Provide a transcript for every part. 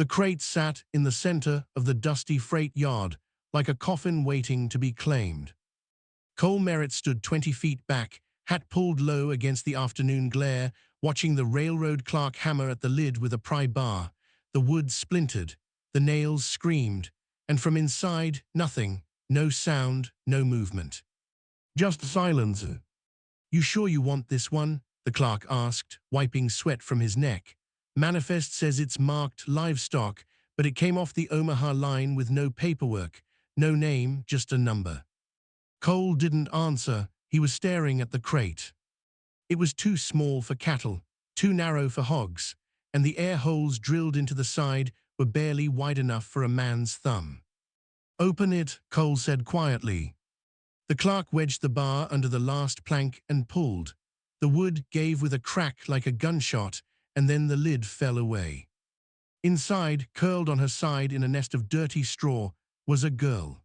The crate sat in the center of the dusty freight yard, like a coffin waiting to be claimed. Cole Merritt stood 20 feet back, hat pulled low against the afternoon glare, watching the railroad clerk hammer at the lid with a pry bar. The wood splintered, the nails screamed, and from inside, nothing, no sound, no movement. Just silence. You sure you want this one? The clerk asked, wiping sweat from his neck. Manifest says it's marked livestock, but it came off the Omaha line with no paperwork, no name, just a number. Cole didn't answer. He was staring at the crate. It was too small for cattle, too narrow for hogs, and the air holes drilled into the side were barely wide enough for a man's thumb. Open it, Cole said quietly. The clerk wedged the bar under the last plank and pulled. The wood gave with a crack like a gunshot, and then the lid fell away. Inside, curled on her side in a nest of dirty straw, was a girl.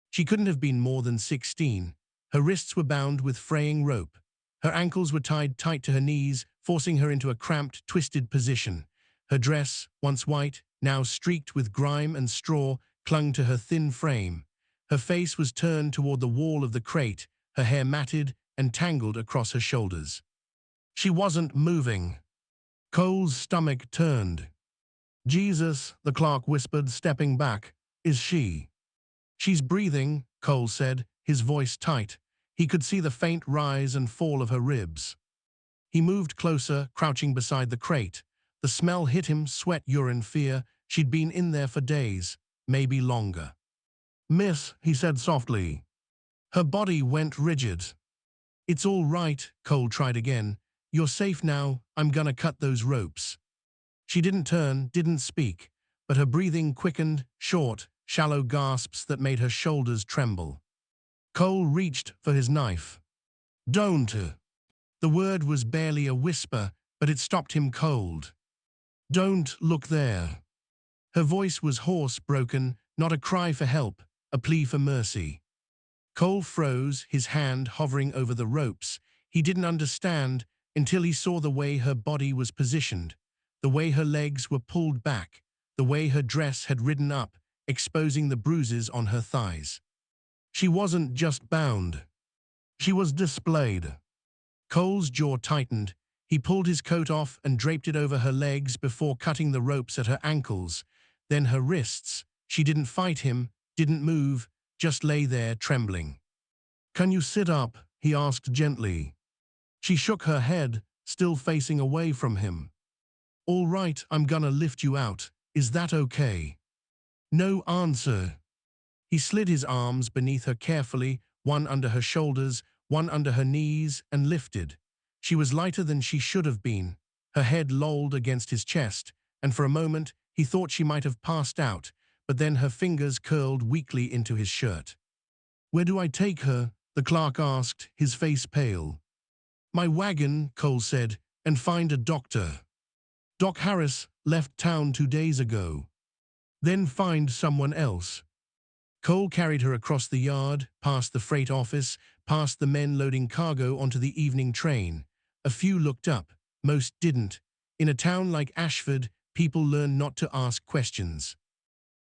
She couldn't have been more than 16. Her wrists were bound with fraying rope. Her ankles were tied tight to her knees, forcing her into a cramped, twisted position. Her dress, once white, now streaked with grime and straw, clung to her thin frame. Her face was turned toward the wall of the crate, her hair matted and tangled across her shoulders. She wasn't moving. Cole's stomach turned. Jesus, the clerk whispered, stepping back. Is she? She's breathing, Cole said, his voice tight. He could see the faint rise and fall of her ribs. He moved closer, crouching beside the crate. The smell hit him, sweat, urine, fear. She'd been in there for days, maybe longer. Miss, he said softly. Her body went rigid. It's all right, Cole tried again. You're safe now, I'm gonna cut those ropes. She didn't turn, didn't speak, but her breathing quickened, short, shallow gasps that made her shoulders tremble. Cole reached for his knife. Don't. The word was barely a whisper, but it stopped him cold. Don't look there. Her voice was hoarse, broken, not a cry for help, a plea for mercy. Cole froze, his hand hovering over the ropes. He didn't understand until he saw the way her body was positioned, the way her legs were pulled back, the way her dress had ridden up, exposing the bruises on her thighs. She wasn't just bound. She was displayed. Cole's jaw tightened. He pulled his coat off and draped it over her legs before cutting the ropes at her ankles, then her wrists. She didn't fight him, didn't move, just lay there trembling. Can you sit up? He asked gently. She shook her head, still facing away from him. All right, I'm gonna lift you out. Is that okay? No answer. He slid his arms beneath her carefully, one under her shoulders, one under her knees, and lifted. She was lighter than she should have been. Her head lolled against his chest, and for a moment he thought she might have passed out, but then her fingers curled weakly into his shirt. Where do I take her? The clerk asked, his face pale. My wagon, Cole said, and find a doctor. Doc Harris left town 2 days ago. Then find someone else. Cole carried her across the yard, past the freight office, past the men loading cargo onto the evening train. A few looked up, most didn't. In a town like Ashford, people learn not to ask questions.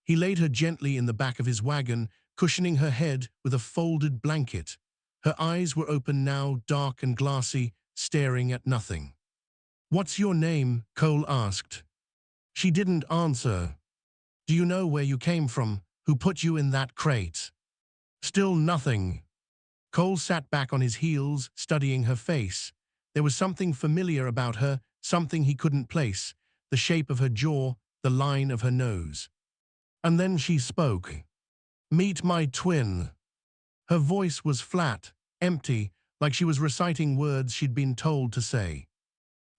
He laid her gently in the back of his wagon, cushioning her head with a folded blanket. Her eyes were open now, dark and glassy, staring at nothing. What's your name? Cole asked. She didn't answer. Do you know where you came from? Who put you in that crate? Still nothing. Cole sat back on his heels, studying her face. There was something familiar about her, something he couldn't place, the shape of her jaw, the line of her nose. And then she spoke. Meet my twin. Her voice was flat, empty, like she was reciting words she'd been told to say.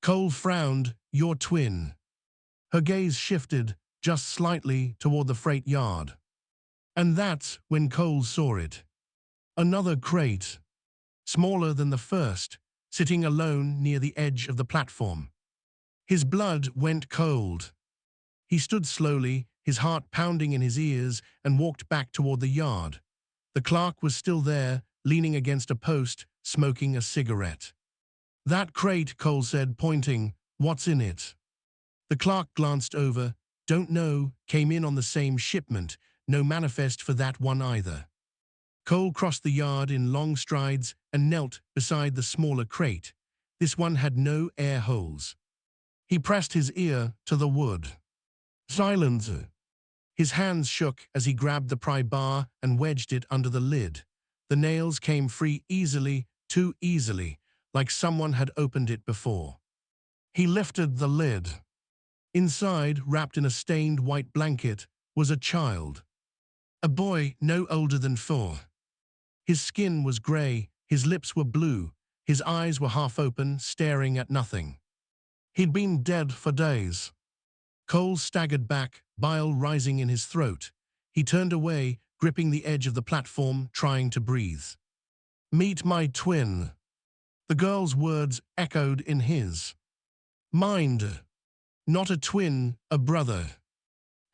Cole frowned. Your twin. Her gaze shifted, just slightly, toward the freight yard. And that's when Cole saw it. Another crate, smaller than the first, sitting alone near the edge of the platform. His blood went cold. He stood slowly, his heart pounding in his ears, and walked back toward the yard. The clerk was still there, leaning against a post, smoking a cigarette. That crate, Cole said, pointing. What's in it? The clerk glanced over, Don't know, came in on the same shipment, no manifest for that one either. Cole crossed the yard in long strides and knelt beside the smaller crate. This one had no air holes. He pressed his ear to the wood. Silence. His hands shook as he grabbed the pry bar and wedged it under the lid. The nails came free easily, too easily, like someone had opened it before. He lifted the lid. Inside, wrapped in a stained white blanket, was a child. A boy no older than 4. His skin was grey, his lips were blue, his eyes were half open, staring at nothing. He'd been dead for days. Cole staggered back, bile rising in his throat. He turned away, gripping the edge of the platform, trying to breathe. Meet my twin. The girl's words echoed in his mind. Not a twin, a brother.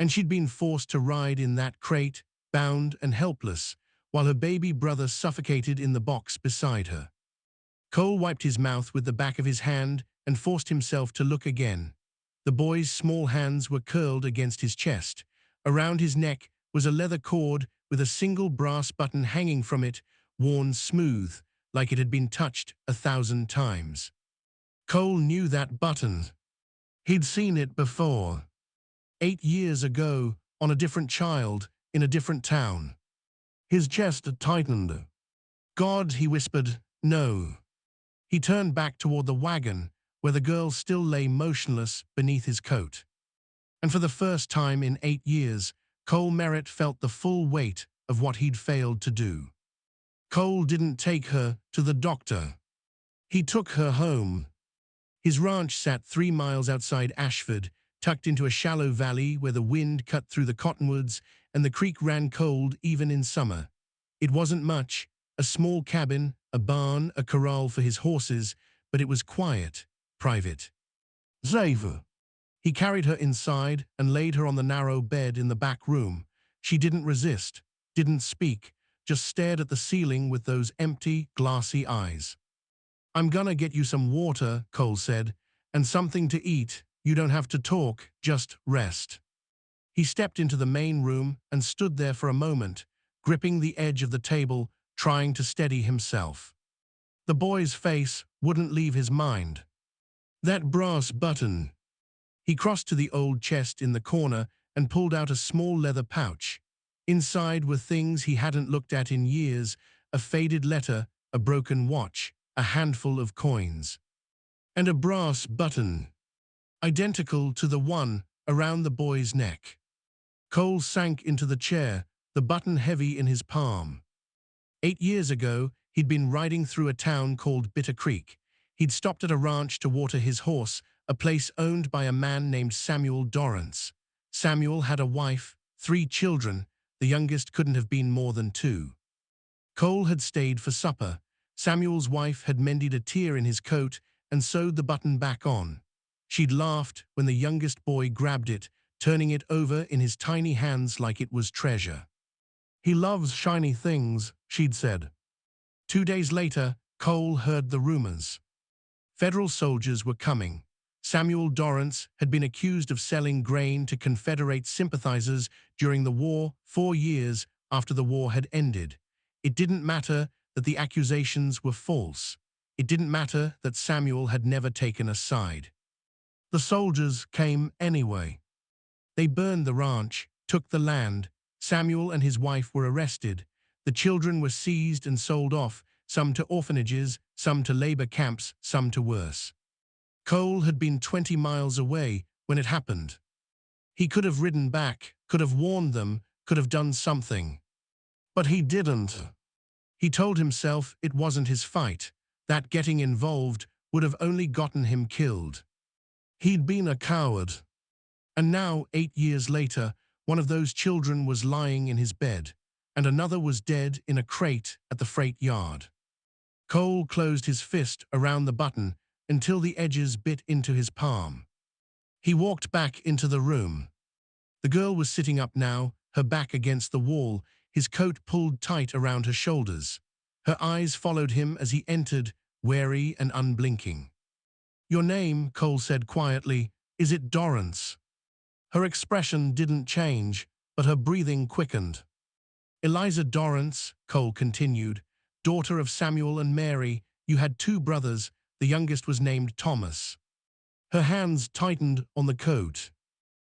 And she'd been forced to ride in that crate, bound and helpless, while her baby brother suffocated in the box beside her. Cole wiped his mouth with the back of his hand and forced himself to look again. The boy's small hands were curled against his chest. Around his neck was a leather cord with a single brass button hanging from it, worn smooth, like it had been touched 1,000 times. Cole knew that button. He'd seen it before. 8 years ago, on a different child, in a different town. His chest tightened. God, he whispered, no. He turned back toward the wagon, where the girl still lay motionless beneath his coat. And for the first time in 8 years, Cole Merritt felt the full weight of what he'd failed to do. Cole didn't take her to the doctor. He took her home. His ranch sat 3 miles outside Ashford, tucked into a shallow valley where the wind cut through the cottonwoods and the creek ran cold even in summer. It wasn't much, a small cabin, a barn, a corral for his horses, but it was quiet, private. Xavier. He carried her inside and laid her on the narrow bed in the back room. She didn't resist, didn't speak, just stared at the ceiling with those empty, glassy eyes. I'm gonna get you some water, Cole said, and something to eat. You don't have to talk, just rest. He stepped into the main room and stood there for a moment, gripping the edge of the table, trying to steady himself. The boy's face wouldn't leave his mind. That brass button. He crossed to the old chest in the corner and pulled out a small leather pouch. Inside were things he hadn't looked at in years, a faded letter, a broken watch, a handful of coins. And a brass button, identical to the one around the boy's neck. Cole sank into the chair, the button heavy in his palm. 8 years ago, he'd been riding through a town called Bitter Creek. He'd stopped at a ranch to water his horse, a place owned by a man named Samuel Dorrance. Samuel had a wife, 3 children, the youngest couldn't have been more than 2. Cole had stayed for supper. Samuel's wife had mended a tear in his coat and sewed the button back on. She'd laughed when the youngest boy grabbed it, turning it over in his tiny hands like it was treasure. He loves shiny things, she'd said. 2 days later, Cole heard the rumors. Federal soldiers were coming. Samuel Dorrance had been accused of selling grain to Confederate sympathizers during the war 4 years after the war had ended. It didn't matter that the accusations were false. It didn't matter that Samuel had never taken a side. The soldiers came anyway. They burned the ranch, took the land. Samuel and his wife were arrested. The children were seized and sold off, some to orphanages, some to labor camps, some to worse. Cole had been 20 miles away when it happened. He could have ridden back, could have warned them, could have done something. But he didn't. He told himself it wasn't his fight, that getting involved would have only gotten him killed. He'd been a coward. And now, 8 years later, one of those children was lying in his bed, and another was dead in a crate at the freight yard. Cole closed his fist around the button until the edges bit into his palm. He walked back into the room. The girl was sitting up now, her back against the wall, his coat pulled tight around her shoulders. Her eyes followed him as he entered, wary and unblinking. Your name, Cole said quietly, is it Dorrance? Her expression didn't change, but her breathing quickened. Eliza Dorrance, Cole continued, daughter of Samuel and Mary, you had two brothers, the youngest was named Thomas. Her hands tightened on the coat.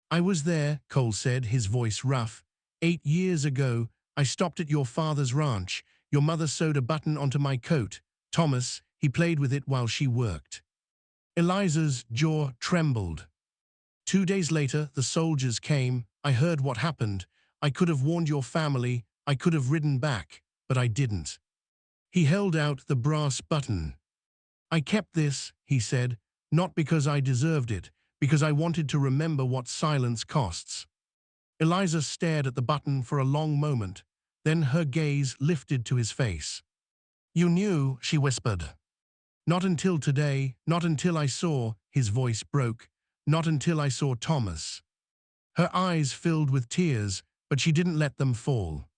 I was there, Cole said, his voice rough. 8 years ago, I stopped at your father's ranch. Your mother sewed a button onto my coat. Thomas, he played with it while she worked. Eliza's jaw trembled. 2 days later, the soldiers came. I heard what happened. I could have warned your family. I could have ridden back, but I didn't. He held out the brass button. I kept this, he said, not because I deserved it, because I wanted to remember what silence costs. Eliza stared at the button for a long moment, then her gaze lifted to his face. You knew, she whispered. Not until today, not until I saw, his voice broke, not until I saw Thomas. Her eyes filled with tears, but she didn't let them fall.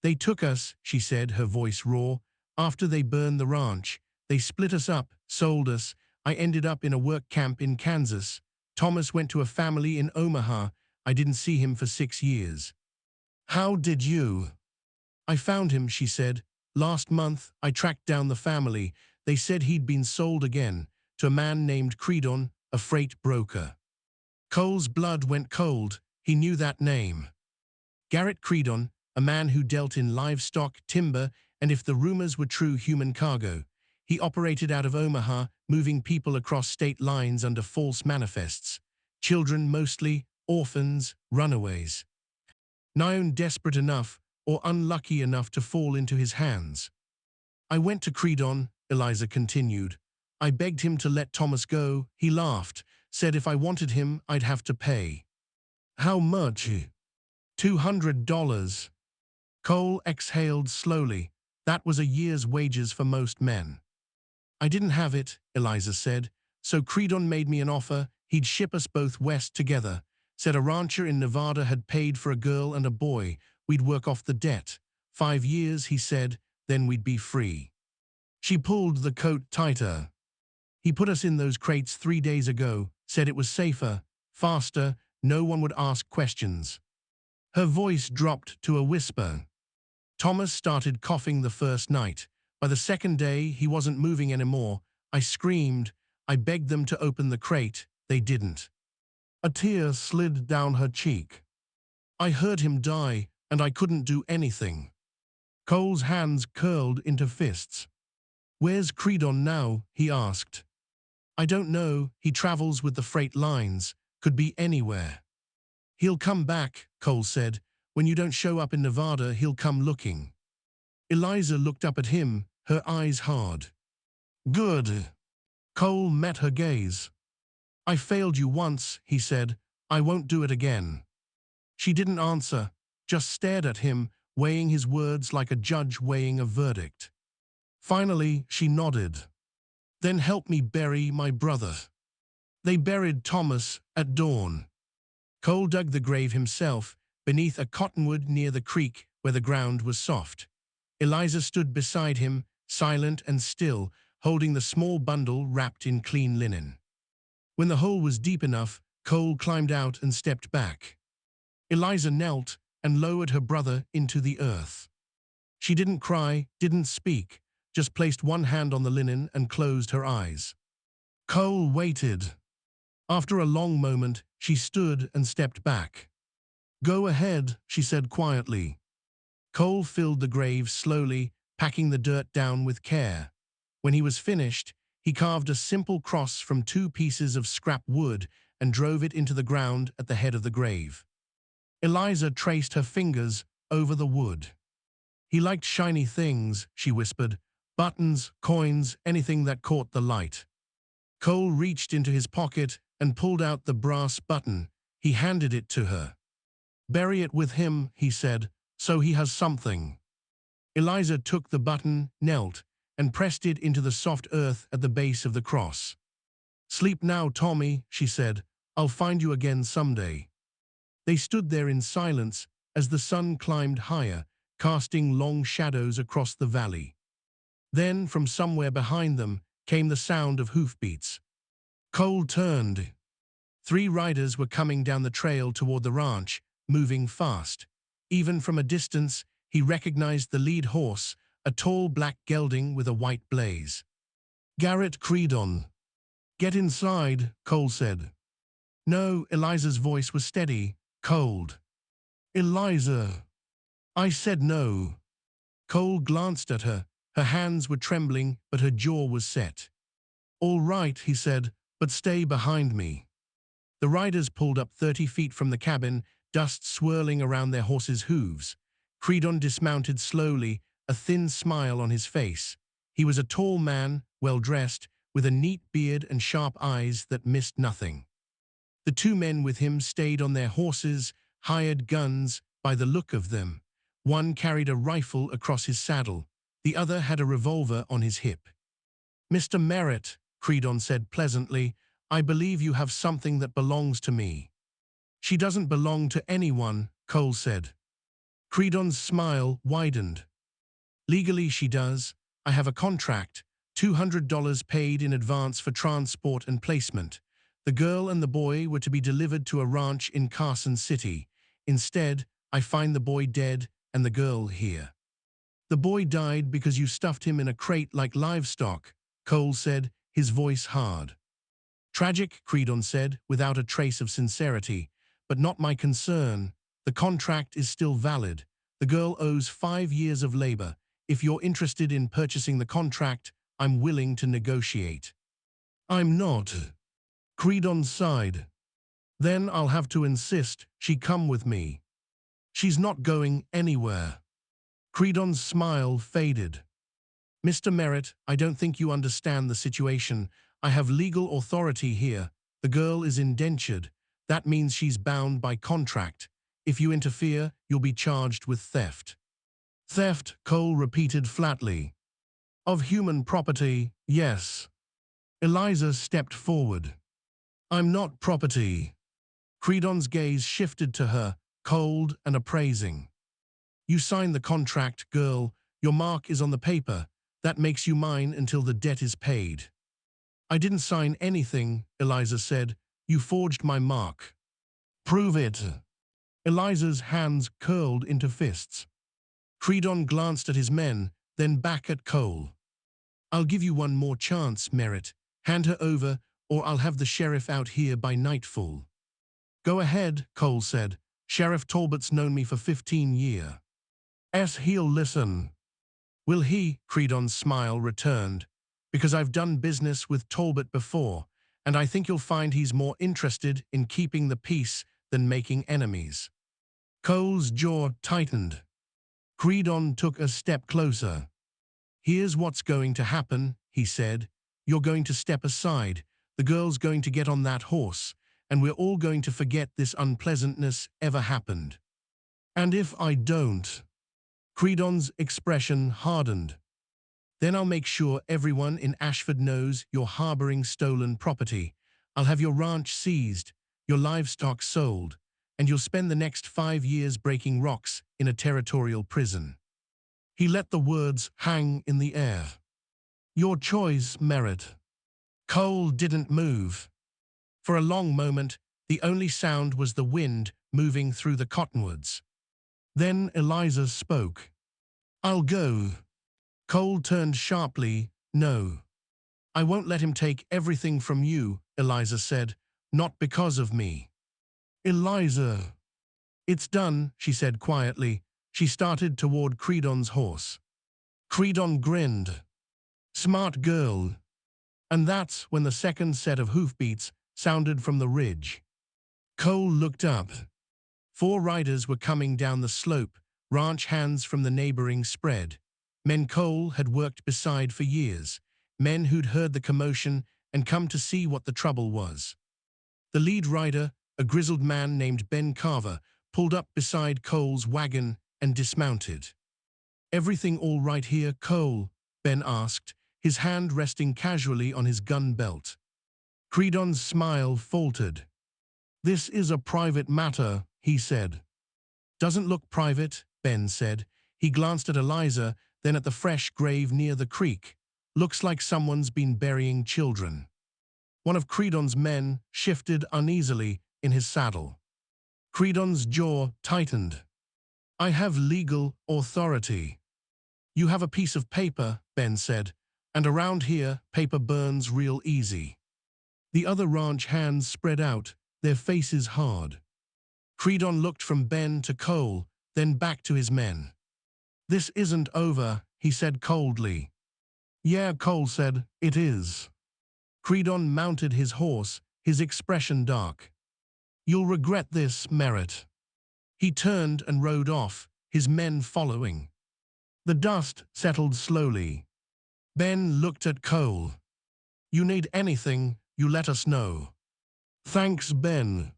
They took us, she said, her voice raw, after they burned the ranch. They split us up, sold us. I ended up in a work camp in Kansas. Thomas went to a family in Omaha. I didn't see him for 6 years. How did you? I found him, she said. Last month, I tracked down the family. They said he'd been sold again, to a man named Credon, a freight broker. Cole's blood went cold. He knew that name. Garrett Credon, a man who dealt in livestock, timber, and if the rumors were true, human cargo. He operated out of Omaha, moving people across state lines under false manifests. Children mostly, orphans, runaways. None desperate enough or unlucky enough to fall into his hands. I went to Credon, Eliza continued. I begged him to let Thomas go. He laughed, said if I wanted him, I'd have to pay. How much? $200. Cole exhaled slowly. That was a year's wages for most men. I didn't have it, Eliza said, so Credon made me an offer. He'd ship us both west together. Said a rancher in Nevada had paid for a girl and a boy. We'd work off the debt. 5 years, he said, then we'd be free. She pulled the coat tighter. He put us in those crates 3 days ago, said it was safer, faster, no one would ask questions. Her voice dropped to a whisper. Thomas started coughing the first night. By the second day, he wasn't moving anymore. I screamed. I begged them to open the crate. They didn't. A tear slid down her cheek. I heard him die, and I couldn't do anything. Cole's hands curled into fists. Where's Credon now? He asked. I don't know. He travels with the freight lines. Could be anywhere. He'll come back, Cole said. When you don't show up in Nevada, he'll come looking. Eliza looked up at him, her eyes hard. Good. Cole met her gaze. I failed you once, he said. I won't do it again. She didn't answer, just stared at him, weighing his words like a judge weighing a verdict. Finally, she nodded. Then help me bury my brother. They buried Thomas at dawn. Cole dug the grave himself, beneath a cottonwood near the creek where the ground was soft. Eliza stood beside him, silent and still, holding the small bundle wrapped in clean linen. When the hole was deep enough, Cole climbed out and stepped back. Eliza knelt and lowered her brother into the earth. She didn't cry, didn't speak, just placed one hand on the linen and closed her eyes. Cole waited. After a long moment, she stood and stepped back. Go ahead, she said quietly. Cole filled the grave slowly, packing the dirt down with care. When he was finished, he carved a simple cross from 2 pieces of scrap wood and drove it into the ground at the head of the grave. Eliza traced her fingers over the wood. He liked shiny things, she whispered. Buttons, coins, anything that caught the light. Cole reached into his pocket and pulled out the brass button. He handed it to her. Bury it with him, he said, so he has something. Eliza took the button, knelt, and pressed it into the soft earth at the base of the cross. Sleep now, Tommy, she said. I'll find you again someday. They stood there in silence as the sun climbed higher, casting long shadows across the valley. Then, from somewhere behind them, came the sound of hoofbeats. Cole turned. 3 riders were coming down the trail toward the ranch, moving fast. Even from a distance, he recognized the lead horse, a tall black gelding with a white blaze. Garrett Creedon. Get inside, Cole said. No, Eliza's voice was steady, cold. Eliza. I said no. Cole glanced at her. Her hands were trembling, but her jaw was set. All right, he said, but stay behind me. The riders pulled up 30 feet from the cabin, dust swirling around their horses' hooves. Creedon dismounted slowly, a thin smile on his face. He was a tall man, well-dressed, with a neat beard and sharp eyes that missed nothing. The 2 men with him stayed on their horses, hired guns by the look of them. One carried a rifle across his saddle. The other had a revolver on his hip. Mr. Merritt, Creedon said pleasantly, I believe you have something that belongs to me. She doesn't belong to anyone, Cole said. Creedon's smile widened. Legally she does. I have a contract, $200 paid in advance for transport and placement. The girl and the boy were to be delivered to a ranch in Carson City. Instead, I find the boy dead and the girl here. The boy died because you stuffed him in a crate like livestock, Cole said, his voice hard. Tragic, Creedon said, without a trace of sincerity, but not my concern. The contract is still valid. The girl owes 5 years of labor. If you're interested in purchasing the contract, I'm willing to negotiate. I'm not. Creedon sighed. Then I'll have to insist she come with me. She's not going anywhere. Creedon's smile faded. Mr. Merritt, I don't think you understand the situation. I have legal authority here. The girl is indentured. That means she's bound by contract. If you interfere, you'll be charged with theft. Theft, Cole repeated flatly. Of human property, yes. Eliza stepped forward. I'm not property. Creedon's gaze shifted to her, cold and appraising. You signed the contract, girl. Your mark is on the paper. That makes you mine until the debt is paid. I didn't sign anything, Eliza said. You forged my mark. Prove it. Eliza's hands curled into fists. Creedon glanced at his men, then back at Cole. I'll give you one more chance, Merritt. Hand her over, or I'll have the sheriff out here by nightfall. Go ahead, Cole said. Sheriff Talbot's known me for 15 years. He'll listen. Will he? Creedon's smile returned. Because I've done business with Talbot before, and I think you'll find he's more interested in keeping the peace than making enemies. Cole's jaw tightened. Creedon took a step closer. Here's what's going to happen, he said. You're going to step aside. The girl's going to get on that horse, and we're all going to forget this unpleasantness ever happened. And if I don't? Creedon's expression hardened. Then I'll make sure everyone in Ashford knows you're harboring stolen property. I'll have your ranch seized, your livestock sold, and you'll spend the next 5 years breaking rocks in a territorial prison. He let the words hang in the air. Your choice, Merritt. Cole didn't move. For a long moment, the only sound was the wind moving through the cottonwoods. Then Eliza spoke. I'll go. Cole turned sharply. No. I won't let him take everything from you, Eliza said. Not because of me. Eliza. It's done, she said quietly. She started toward Creedon's horse. Creedon grinned. Smart girl. And that's when the second set of hoofbeats sounded from the ridge. Cole looked up. 4 riders were coming down the slope, ranch hands from the neighboring spread. Men Cole had worked beside for years, men who'd heard the commotion and come to see what the trouble was. The lead rider, a grizzled man named Ben Carver, pulled up beside Cole's wagon and dismounted. Everything all right here, Cole? Ben asked, his hand resting casually on his gun belt. Creedon's smile faltered. This is a private matter, he said. Doesn't look private, Ben said. He glanced at Eliza, then at the fresh grave near the creek. Looks like someone's been burying children. One of Credon's men shifted uneasily in his saddle. Credon's jaw tightened. I have legal authority. You have a piece of paper, Ben said, and around here, paper burns real easy. The other ranch hands spread out, their faces hard. Credon looked from Ben to Cole, then back to his men. This isn't over, he said coldly. Yeah, Cole said, it is. Credon mounted his horse, his expression dark. You'll regret this, Merritt. He turned and rode off, his men following. The dust settled slowly. Ben looked at Cole. You need anything, you let us know. Thanks, Ben.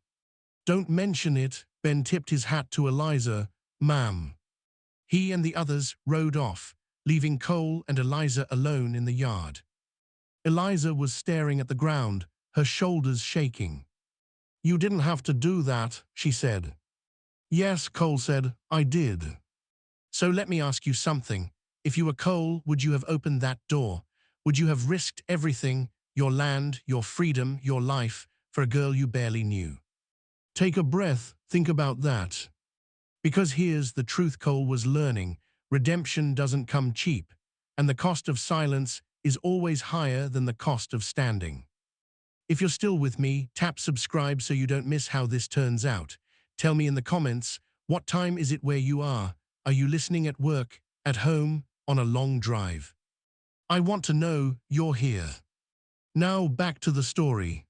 Don't mention it, Ben tipped his hat to Eliza, ma'am. He and the others rode off, leaving Cole and Eliza alone in the yard. Eliza was staring at the ground, her shoulders shaking. You didn't have to do that, she said. Yes, Cole said, I did. So let me ask you something. If you were Cole, would you have opened that door? Would you have risked everything, your land, your freedom, your life, for a girl you barely knew? Take a breath, think about that. Because here's the truth Cole was learning. Redemption doesn't come cheap, and the cost of silence is always higher than the cost of standing. If you're still with me, tap subscribe so you don't miss how this turns out. Tell me in the comments, what time is it where you are? Are you listening at work, at home, on a long drive? I want to know you're here. Now back to the story.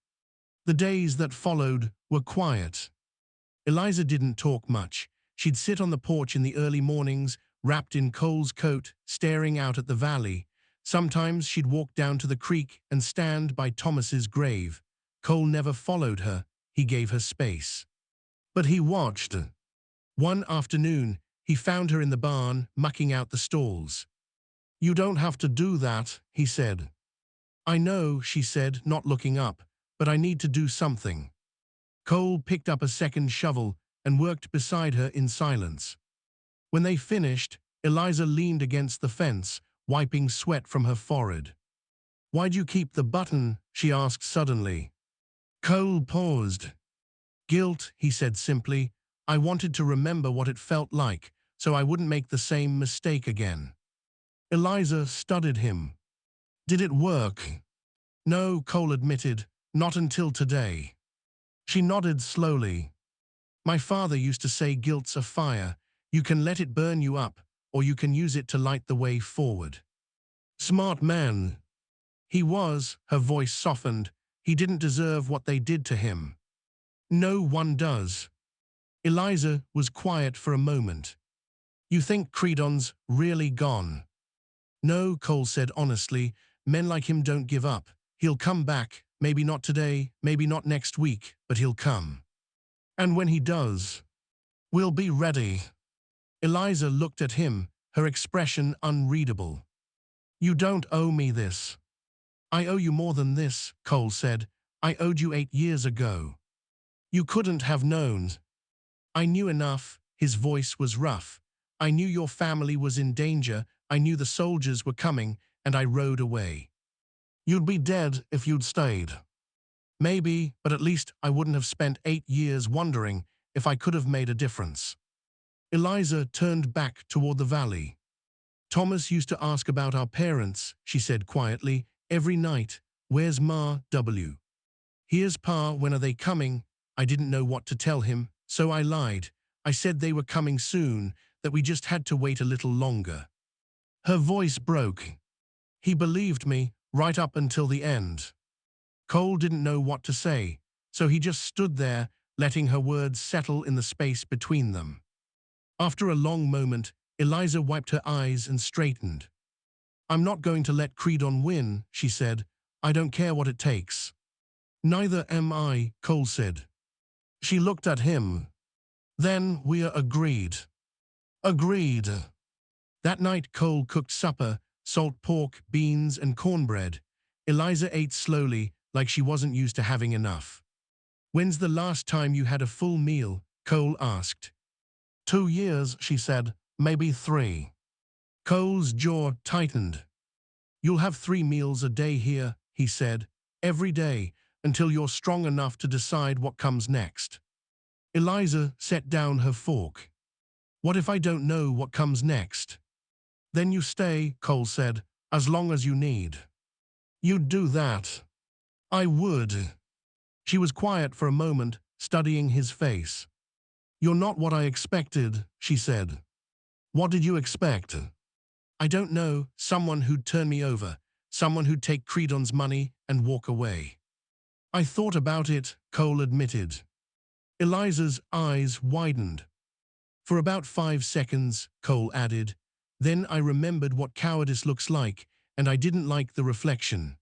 The days that followed were quiet. Eliza didn't talk much. She'd sit on the porch in the early mornings, wrapped in Cole's coat, staring out at the valley. Sometimes she'd walk down to the creek and stand by Thomas's grave. Cole never followed her. He gave her space. But he watched. One afternoon, he found her in the barn, mucking out the stalls. You don't have to do that, he said. I know, she said, not looking up, but I need to do something. Cole picked up a second shovel and worked beside her in silence. When they finished, Eliza leaned against the fence, wiping sweat from her forehead. Why'd you keep the button? She asked suddenly. Cole paused. Guilt, he said simply. I wanted to remember what it felt like, so I wouldn't make the same mistake again. Eliza studied him. Did it work? No, Cole admitted, not until today. She nodded slowly. My father used to say guilt's a fire. You can let it burn you up, or you can use it to light the way forward. Smart man. He was, her voice softened. He didn't deserve what they did to him. No one does. Eliza was quiet for a moment. You think Credon's really gone? No, Cole said honestly. Men like him don't give up. He'll come back, maybe not today, maybe not next week, but he'll come. And when he does, we'll be ready. Eliza looked at him, her expression unreadable. You don't owe me this. I owe you more than this, Cole said. I owed you 8 years ago. You couldn't have known. I knew enough. His voice was rough. I knew your family was in danger. I knew the soldiers were coming, and I rode away. You'd be dead if you'd stayed. Maybe, but at least I wouldn't have spent 8 years wondering if I could have made a difference. Eliza turned back toward the valley. Thomas used to ask about our parents, she said quietly, every night. Where's Ma W? Here's Pa, when are they coming? I didn't know what to tell him, so I lied. I said they were coming soon, that we just had to wait a little longer. Her voice broke. He believed me, right up until the end. Cole didn't know what to say, so he just stood there, letting her words settle in the space between them. After a long moment, Eliza wiped her eyes and straightened. I'm not going to let Credon win, she said. I don't care what it takes. Neither am I, Cole said. She looked at him. Then we're agreed. Agreed. That night Cole cooked supper, salt pork, beans, and cornbread. Eliza ate slowly, like she wasn't used to having enough. When's the last time you had a full meal? Cole asked. 2 years, she said, maybe 3. Cole's jaw tightened. You'll have 3 meals a day here, he said. Every day. until you're strong enough to decide what comes next. Eliza set down her fork. What if I don't know what comes next? Then you stay, Cole said, as long as you need. You'd do that. I would. She was quiet for a moment, studying his face. You're not what I expected, she said. What did you expect? I don't know, someone who'd turn me over, someone who'd take Credon's money and walk away. I thought about it, Cole admitted. Eliza's eyes widened. For about 5 seconds, Cole added, then I remembered what cowardice looks like, and I didn't like the reflection.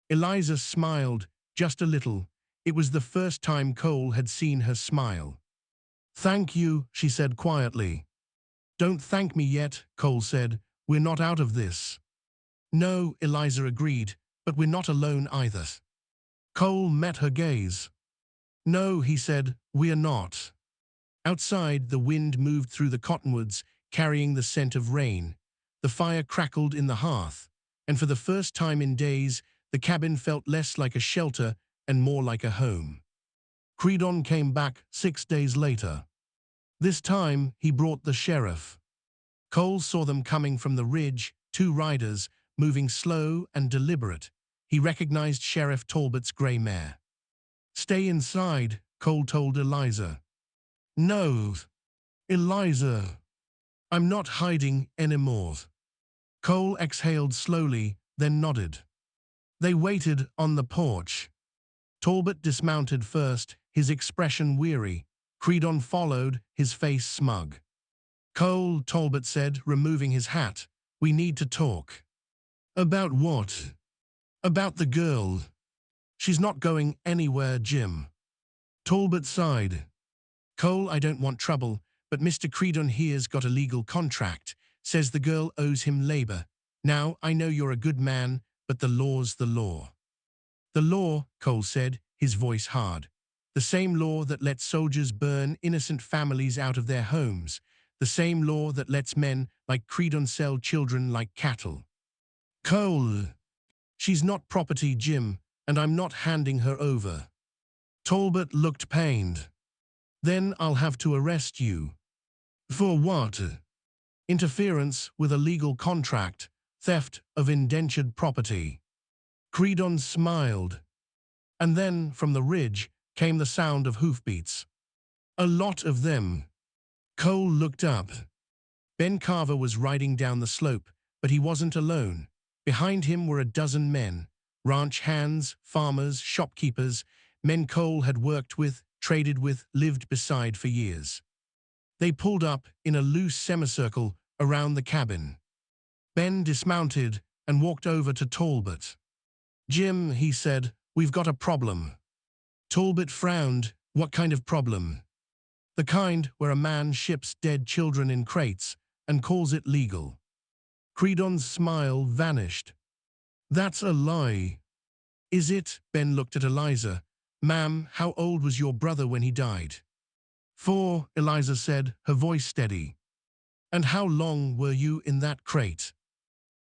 Eliza smiled, just a little. It was the first time Cole had seen her smile. Thank you, she said quietly. Don't thank me yet, Cole said. We're not out of this. No, Eliza agreed, but we're not alone either. Cole met her gaze. No, he said, we're not. Outside, the wind moved through the cottonwoods, carrying the scent of rain. The fire crackled in the hearth, and for the first time in days, the cabin felt less like a shelter and more like a home. Credon came back 6 days later. This time, he brought the sheriff. Cole saw them coming from the ridge, 2 riders, moving slow and deliberate. He recognized Sheriff Talbot's gray mare. Stay inside, Cole told Eliza. No, Eliza. I'm not hiding anymore. Cole exhaled slowly, then nodded. They waited on the porch. Talbot dismounted first, his expression weary. Credon followed, his face smug. Cole, Talbot said, removing his hat, we need to talk. About what? About the girl. She's not going anywhere, Jim. Talbot sighed. Cole, I don't want trouble, but Mr. Credon here's got a legal contract, says the girl owes him labor. Now, I know you're a good man, but the law's the law. The law, Cole said, his voice hard. The same law that lets soldiers burn innocent families out of their homes. The same law that lets men like Credon sell children like cattle. Cole. She's not property, Jim, and I'm not handing her over. Talbot looked pained. Then I'll have to arrest you. For what? Interference with a legal contract, theft of indentured property. Credon smiled. And then, from the ridge, came the sound of hoofbeats. A lot of them. Cole looked up. Ben Carver was riding down the slope, but he wasn't alone. Behind him were a dozen men, ranch hands, farmers, shopkeepers, men Cole had worked with, traded with, lived beside for years. They pulled up in a loose semicircle around the cabin. Ben dismounted and walked over to Talbot. Jim, he said, we've got a problem. Talbot frowned. What kind of problem? The kind where a man ships dead children in crates and calls it legal. Credon's smile vanished. That's a lie. Is it? Ben looked at Eliza. Ma'am, how old was your brother when he died? 4, Eliza said, her voice steady. And how long were you in that crate?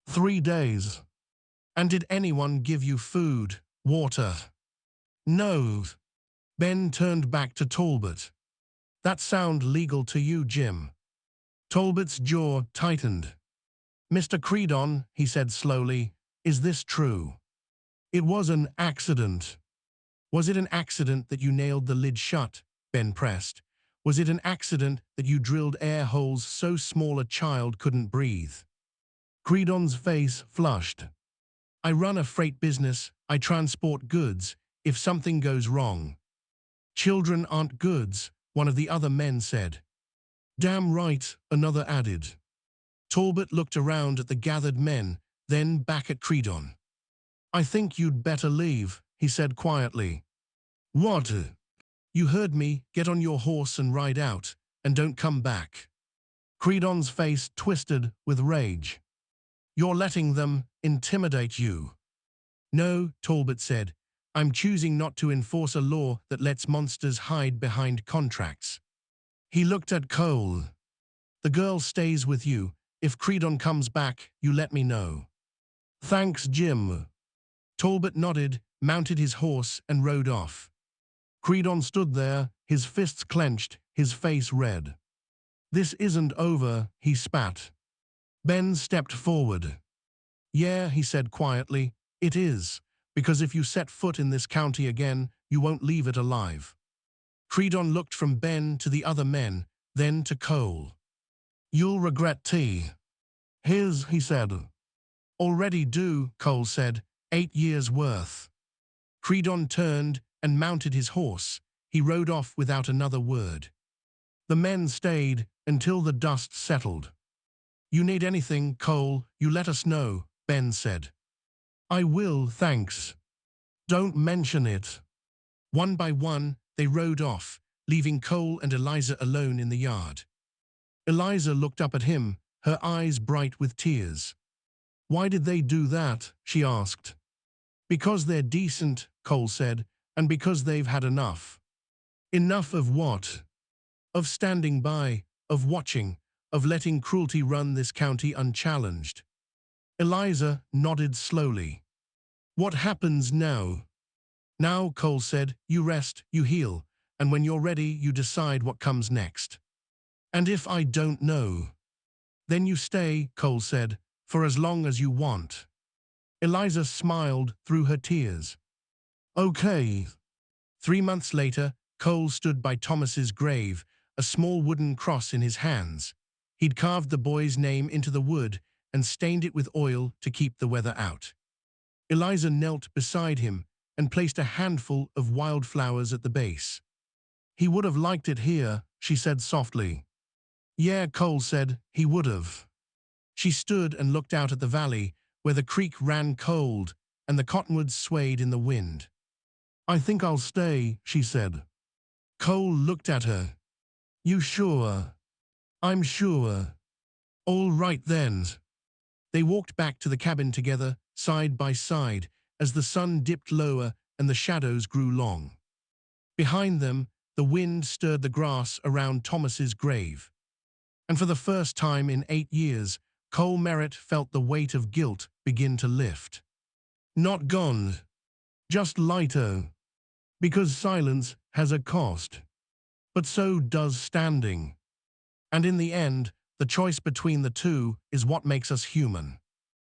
3 days. And did anyone give you food, water? No. Ben turned back to Talbot. That sound legal to you, Jim? Talbot's jaw tightened. Mr. Credon, he said slowly, is this true? It was an accident. Was it an accident that you nailed the lid shut? Ben pressed. Was it an accident that you drilled air holes so small a child couldn't breathe? Credon's face flushed. I run a freight business. I transport goods. If something goes wrong. Children aren't goods, one of the other men said. Damn right, another added. Talbot looked around at the gathered men, then back at Credon. I think you'd better leave, he said quietly. What? You heard me. Get on your horse and ride out, and don't come back. Credon's face twisted with rage. You're letting them intimidate you. No, Talbot said. I'm choosing not to enforce a law that lets monsters hide behind contracts. He looked at Cole. The girl stays with you. If Credon comes back, you let me know. Thanks, Jim. Talbot nodded, mounted his horse, and rode off. Credon stood there, his fists clenched, his face red. "This isn't over," he spat. Ben stepped forward. "Yeah," he said quietly, "it is, because if you set foot in this county again, you won't leave it alive." Credon looked from Ben to the other men, then to Cole. "You'll regret tea." "His," he said. "Already do," Cole said, 8 years' worth." Credon turned and mounted his horse. He rode off without another word. The men stayed until the dust settled. "You need anything, Cole, you let us know," Ben said. "I will, thanks. Don't mention it." One by one, they rode off, leaving Cole and Eliza alone in the yard. Eliza looked up at him, her eyes bright with tears. "Why did they do that?" she asked. "Because they're decent," Cole said, "and because they've had enough." "Enough of what?" "Of standing by, of watching, of letting cruelty run this county unchallenged." Eliza nodded slowly. "What happens now?" "Now," Cole said, "you rest, you heal, and when you're ready, you decide what comes next." "And if I don't know?" "Then you stay," Cole said, "for as long as you want." Eliza smiled through her tears. "Okay." 3 months later, Cole stood by Thomas's grave, a small wooden cross in his hands. He'd carved the boy's name into the wood and stained it with oil to keep the weather out. Eliza knelt beside him and placed a handful of wildflowers at the base. "He would have liked it here," she said softly. "Yeah," Cole said, "he would have." She stood and looked out at the valley, where the creek ran cold and the cottonwoods swayed in the wind. "I think I'll stay," she said. Cole looked at her. "You sure?" "I'm sure." "All right then." They walked back to the cabin together, side by side, as the sun dipped lower and the shadows grew long. Behind them, the wind stirred the grass around Thomas's grave. And for the first time in 8 years, Cole Merritt felt the weight of guilt begin to lift. Not gone, just lighter. Because silence has a cost. But so does standing. And in the end, the choice between the two is what makes us human.